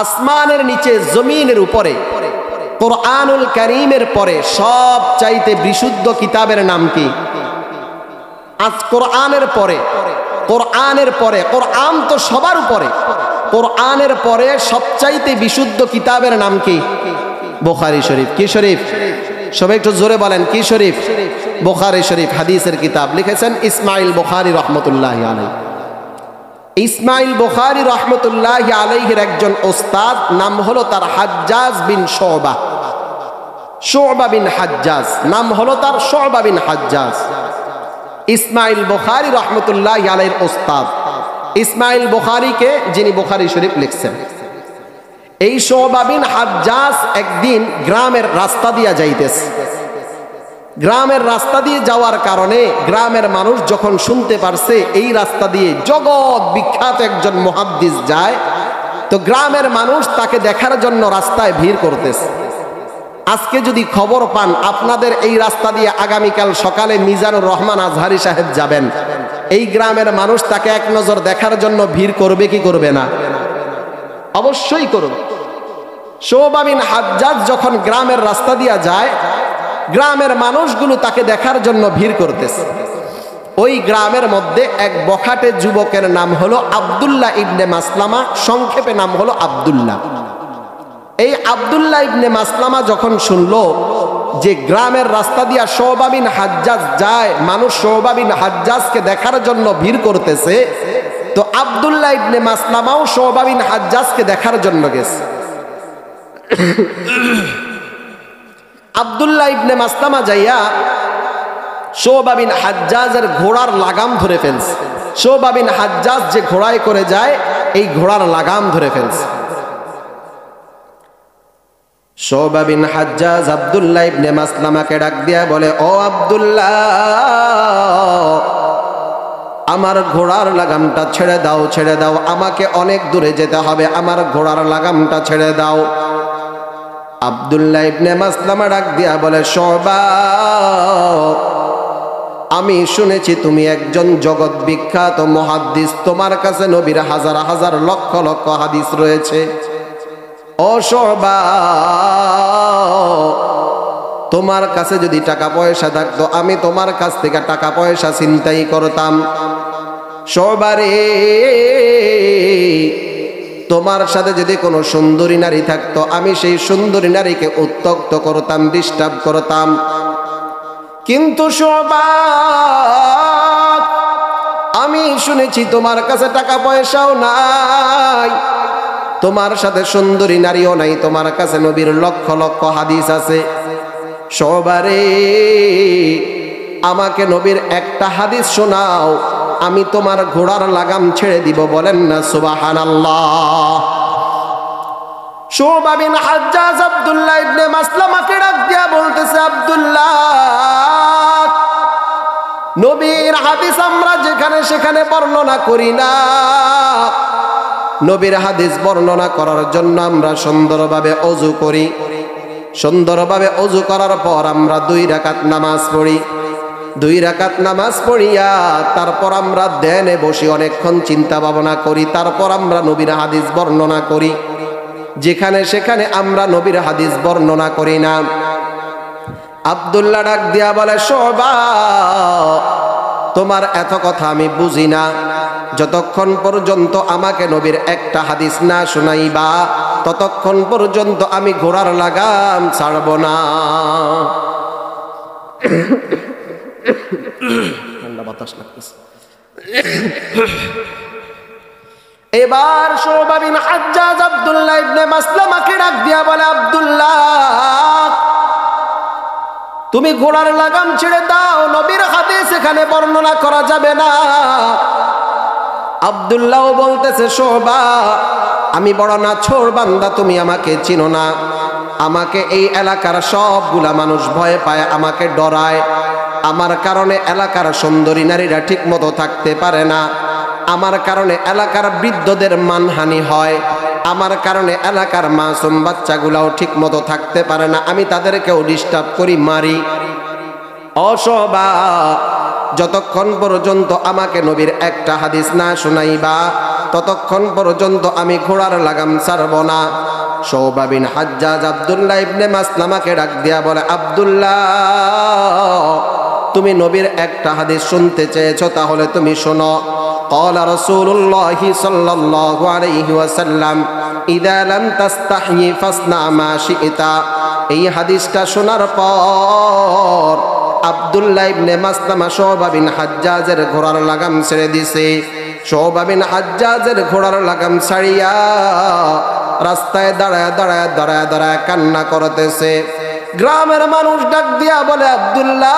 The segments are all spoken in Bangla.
আসমানের নিচে জমিনের উপরে কোরআনুল কারীমের পরে সব চাইতে বিশুদ্ধ কিতাবের নাম কি? আজ কোরআনের পরে কোরআন তো সবার উপরে, কোরআনের পরে সবচাইতে বিশুদ্ধ কিতাবের নাম কি? বুখারী শরীফ। কি শরীফ? সবাই একটু জোরে বলেন, কি শরীফ? বুখারী শরীফ। হাদিসের কিতাব লিখেছেন ইসমাইল বুখারী রাহমাতুল্লাহি আলাইহি। ইসমাইল বুখারী রাহমাতুল্লাহি আলাইহির একজন ওস্তাদ, নাম হলো তার হাজ্জাজ বিন শুবা বিন হাজ্জাজ, নাম হলো তার শুবা বিন হাজ্জাজ। ইসমাইল বুখারী রাহমাতুল্লাহি আলাইহির ওস্তাদ ইসমাইল বুখারীকে, যিনি বুখারী শরীফ লিখছেন, এই শুবা বিন হাজ্জাজ একদিন গ্রামের রাস্তা দিয়ে যাইতেছে। গ্রামের রাস্তা দিয়ে যাওয়ার কারণে গ্রামের মানুষ যখন শুনতে পারছে এই রাস্তা দিয়ে জগৎ বিখ্যাত একজন মুহাদ্দিস যায়, তো গ্রামের মানুষ তাকে দেখার জন্য রাস্তায় ভিড় করতেছে। আজকে যদি খবর পান আপনাদের এই রাস্তা দিয়ে আগামীকাল সকালে মিজানুর রহমান আজহারি সাহেব যাবেন, এই গ্রামের মানুষ তাকে এক নজর দেখার জন্য ভিড় করবে কি করবে না? অবশ্যই করবে। শুবা বিন হাজ্জাজ যখন গ্রামের রাস্তা দিয়ে যায়, গ্রামের মানুষগুলো তাকে দেখার জন্য ভিড় করতেছে। ওই গ্রামের মধ্যে এক বখাটে যুবকের নাম হলো আব্দুল্লাহ ইবনে মাসলামা, সংক্ষেপে নাম হলো আব্দুল্লাহ। এই আব্দুল্লাহ ইবনে মাসলামা যখন শুনলো যে গ্রামের রাস্তা দিয়া শুবা বিন হাজ্জাজ যায়, মানুষ শুবা বিন হাজ্জাজকে দেখার জন্য ভিড় করতেছে, তো আব্দুল্লাহ ইবনে মাসলামাও শুবা বিন হাজ্জাজকে দেখার জন্য গেছে। আব্দুল্লাহ ইবনে মাসলামা যাইয়া শুবা বিন হাজ্জাজের ঘোড়ার লাগাম ধরে ফেলছে। শুবা বিন হাজ্জাজ যে ঘোড়ায় করে যায়, এই ঘোড়ার লাগাম ধরে ফেলছে। শুবা বিন হাজ্জাজ আব্দুল্লাহ ইবনে মাসলামাকে ডাক দিয়া বলে, ও আব্দুল্লাহ, আমার ঘোড়ার লাগামটা ছেড়ে দাও, ছেড়ে দাও, আমাকে অনেক দূরে যেতে হবে, আমার ঘোড়ার লাগামটা ছেড়ে দাও। আব্দুল্লাহ ইবনে মাসলামা ডাক দিয়া বলে, শুবা, আমি শুনেছি তুমি একজন জগৎ বিখ্যাত মুহাদ্দিস, তোমার কাছে নবীর হাজার হাজার লক্ষ লক্ষ হাদিস রয়েছে। ও শুবা, তোমার কাছে যদি টাকা পয়সা থাকতো আমি তোমার কাছ থেকে টাকা পয়সা ছিনতাই করতাম। শুবা রে, তোমার সাথে যদি কোনো সুন্দরী নারী থাকতো আমি সেই সুন্দরী নারীকে উত্ত্যক্ত করতাম, ডিস্টার্ব করতাম। কিন্তু শুবা, আমি শুনেছি তোমার কাছে টাকা পয়সাও নাই, তোমার সাথে সুন্দরী নারীও নাই, তোমার কাছে নবীর লক্ষ লক্ষ হাদিস আছে। শুবা রে, আমাকে নবীর একটা হাদিস শোনাও, আমি তোমার ঘোড়ার লাগাম ছেড়ে দিব। বলেন না সুবহানাল্লাহ। শুবা বিন হাজ্জাজ আব্দুল্লাহ ইবনে মাসলামাকে ডাক দিয়া বলতেছে, আব্দুল্লাহ, নবীর হাদিস আমরা যেখানে সেখানে বর্ণনা করি না। নবীর হাদিস বর্ণনা করার জন্য আমরা সুন্দরভাবে ওযু করি, সুন্দরভাবে ওযু করার পর আমরা 2 রাকাত নামাজ পড়ি। 2 রাকাত নামাজ পড়িয়া তারপর আমরা ধ্যানে বসে অনেকক্ষণ চিন্তা ভাবনা করি, তারপর আমরা নবীর হাদিস বর্ণনা করি। যেখানে সেখানে আমরা নবীর হাদিস বর্ণনা করি না। আব্দুল্লাহ ডাক দিয়া বলে, শুবা, তোমার এত কথা আমি বুঝি না, যতক্ষণ পর্যন্ত আমাকে নবীর একটা হাদিস না শোনাইবা ততক্ষণ পর্যন্ত আমি ঘোড়ার লাগাম ছাড়ব না। ঠান্ডা বাতাস লাগতেছে। এবার শুবা বিন হাজ্জাজ আব্দুল্লাহ ইবনে মাসলামাকে ডাক দিয়া বলে, আব্দুল্লাহ, তুমি ঘোড়ার লাগাম ছেড়ে দাও, নবীর হাদিস এখানে বর্ণনা করা যাবে না। আব্দুল্লাহ বলতেছে, শুবা, আমি বড় নাছোড় বান্দা, তুমি আমাকে চিনো না। আমাকে এই এলাকার সবগুলা মানুষ ভয় পায়, আমাকে ডরায়। আমার কারণে এলাকার সুন্দরী নারীরা ঠিক মতো থাকতে পারে না, আমার কারণে এলাকার বৃদ্ধদের মানহানি হয়, আমার কারণে এলাকার মাসুম বাচ্চাগুলাও ঠিক মতো থাকতে পারে না, আমি তাদেরকেও ডিস্টার্ব করি, মারি। ও শুবা, যতক্ষণ পর্যন্ত আমাকে নবীর একটা হাদিস না শোনাইবা ততক্ষণ পর্যন্ত আমি ঘোড়ার লাগাম ছাড়ব না। শুবা বিন হাজ্জাজ আব্দুল্লাহ ইবনে মাসলামাকে ডাক দিয়া বলে, আব্দুল্লাহ, তুমি নবীর একটা হাদিস শুনতে চেয়েছো, তাহলে তুমি শোনো। قال رسول الله صلى الله عليه وسلم إذا لم تستحي فاصنع ما شئت। এই হাদিসটা শোনার পর আব্দুল্লাহ ইবনে মাসলামা শুবা বিন হাজ্জাজের ঘোড়ার লাগাম ছেড়ে দিছে। শুবা বিন হাজ্জাজের ঘোড়ার লাগাম ছাড়িয়া রাস্তায় দাঁড়ায় দাঁড়ায় দাঁড়ায় দাঁড়ায় কান্না করতেছে। গ্রামের মানুষ ডাক দিয়া বলে, আব্দুল্লাহ,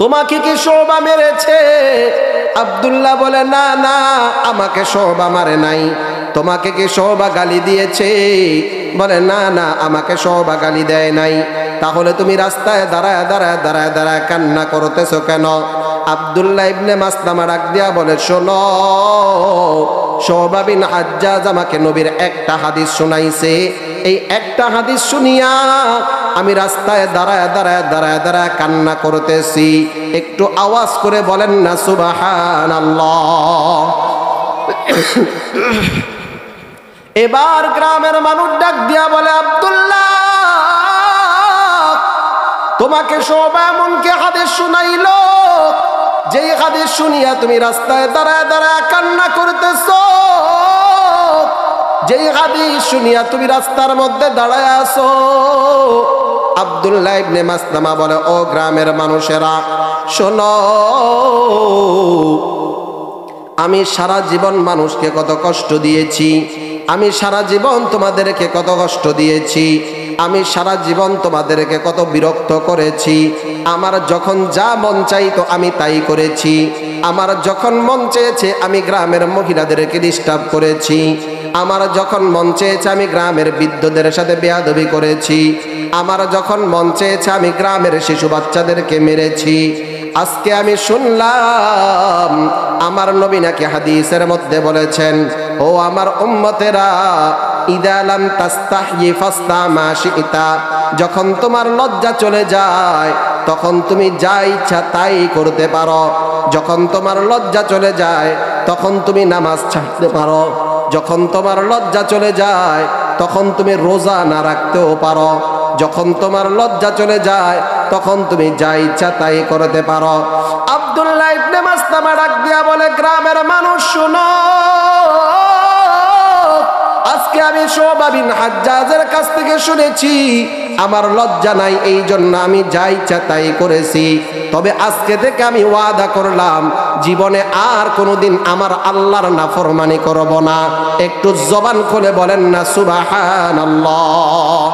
তোমাকে কি শুবা মেরেছে? আব্দুল্লাহ বলে, না না, আমাকে শুবা মারে নাই। তোমাকে কি শুবা গালি দিয়েছে? বলে, না না, আমাকে শুবা গালি দেয় নাই। তাহলে তুমি রাস্তায় দাঁড়ায় দাঁড়ায় দাঁড়ায় দাঁড়ায় কান্না করতেছো কেন? আব্দুল্লাহ ইবনে মাসলামা ডাক দিয়া বলে, শোনো, শুবা বিন হাজ্জাজ আমাকে নবীর একটা হাদিস শোনাইছে। এই একটা হাদিস শুনিয়া আমি রাস্তায় দাঁড়ায় দাঁড়ায় দাঁড়ায় দাঁড়ায় কান্না করতেছি। একটু আওয়াজ করে বলেন না সুবহানাল্লাহ। এবার গ্রামের মানুষ ডাক দিয়া বলে, আব্দুল্লাহ, তোমাকে শুবা এমন কি হাদিস শুনাইলো যেই হাদিস শুনিয়া তুমি রাস্তায় দাঁড়ায় দাঁড়ায় কান্না করতেছো? যেই হাদিস শুনিয়া তুমি রাস্তার মধ্যে দাঁড়ায় আছো? আব্দুল্লাহ ইবনে মাসলামা বলে, ও গ্রামের মানুষেরা, শোনো, আমি সারা জীবন মানুষকে কত কষ্ট দিয়েছি। আমি সারা জীবন তোমাদেরকে কত কষ্ট দিয়েছি। আমি সারা জীবন তোমাদেরকে কত বিরক্ত করেছি। আমার যখন যা মন চাইতো আমি তাই করেছি। আমার যখন মন চেয়েছে আমি গ্রামের মহিলাদেরকে ডিস্টার্ব করেছি। আমার যখন মন চেয়েছে আমি গ্রামের বৃদ্ধদের সাথে বেয়াদবি করেছি। আমার যখন মন চেয়েছে আমি গ্রামের শিশু বাচ্চাদেরকে মেরেছি। আজকে আমি শুনলাম আমার নবী নাকি হাদিসের মধ্যে বলেছেন, ও আমার উম্মতেরা, ইদা লাম তাস্তাহয়ি ফাসনা মা শি'তা। যখন তোমার লজ্জা চলে যায় তখন তুমি যা ইচ্ছা তাই করতে পারো। যখন তোমার লজ্জা চলে যায় তখন তুমি নামাজ ছাড়তে পারো। যখন তোমার লজ্জা চলে যায় তখন তুমি রোজা না রাখতেও পারো। যখন তোমার লজ্জা চলে যায় তখন তুমি যা ইচ্ছা তাই করতে পারো। আব্দুল্লাহ ইবনে মাসলামা ডাক দিয়া বলে, গ্রামের মানুষ শোনো, আজকে আমি শুবা বিন হাজ্জাজের কাছ থেকে শুনেছি আমার লজ্জা নাই, এই জন্য আমি যা ইচ্ছা তাই করেছি। তবে আজকে থেকে আমি ওয়াদা করলাম জীবনে আর কোনোদিন আমার আল্লাহর নাফরমানি করব না। একটু জবান খুলে বলেন না সুবহানাল্লাহ।